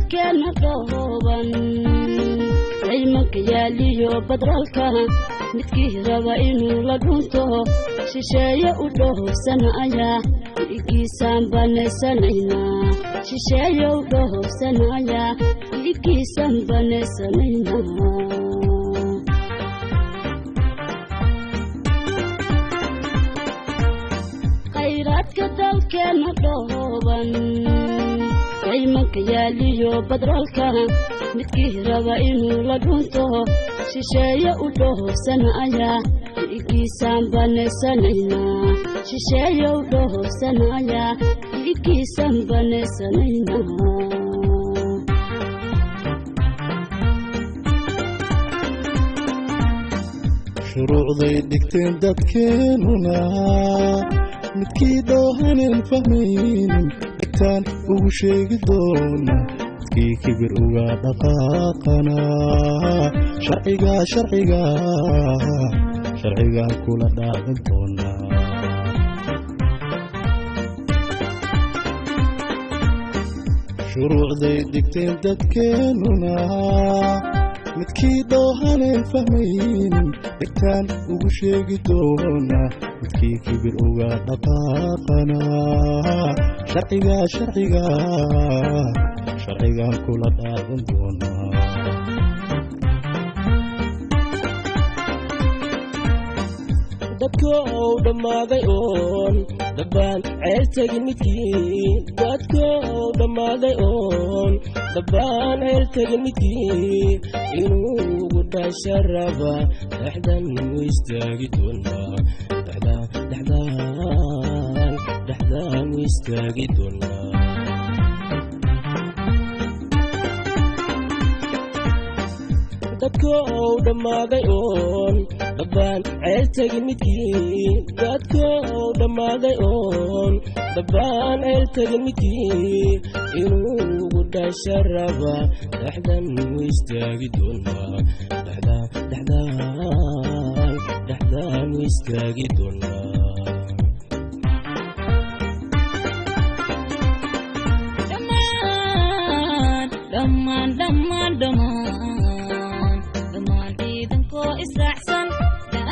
dalkeena dhooban aymanka yaaliyo badrolka midkii raba inuu la dhunto shisheeye u dhoofsanaya igiisaan banesanayna shisheeye u dhoofsanaya igiisaan banesanayna khayraadka dalkeena dhooban aymanka yaaliyo badrolka midkii raba inuu la dhunto shisheeye u dhoofsanaya igiisaan banesanayna shisheeye u dhoofsanaya igiisaan banesanayna shuruucday dhigteen dadkeenuna midkii doohanen fahmaynin dhigtaan ugu sheegi doona midkii kibir uga dhaqaaqana sharciga kula dhaadan doona shuruucday dhigteen dadkeenuna midkii doohanen fahmaynin dhigtaan ugu sheegi doona midkii kibir uga dhaqaaqana sharciga kula dhaadan doona dadko dhammaaday oon dabbaan ceel tagin midkii dadko dhammaaday oon dabbaan ceel tagin midkii inuu ugu dhasha raba dhexdan u istaagi doonaa dhexdan u istaagi doonaa dadko dhammaaday oon dabbaan ceel tagin midkii dadko dhammaaday oon dabbaan ceel tagin midkii inuu ugu dhasha raba dhexdan u istaagi doonaa dhexdan u istaagi doonaa dhammaan ciidankoo israacsan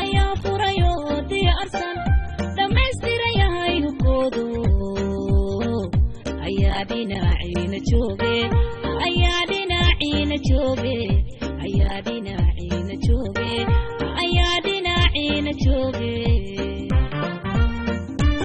ayaa furayo diyaarsan dhammaystirayahay hubkoodu ayaa dhinaciina jooge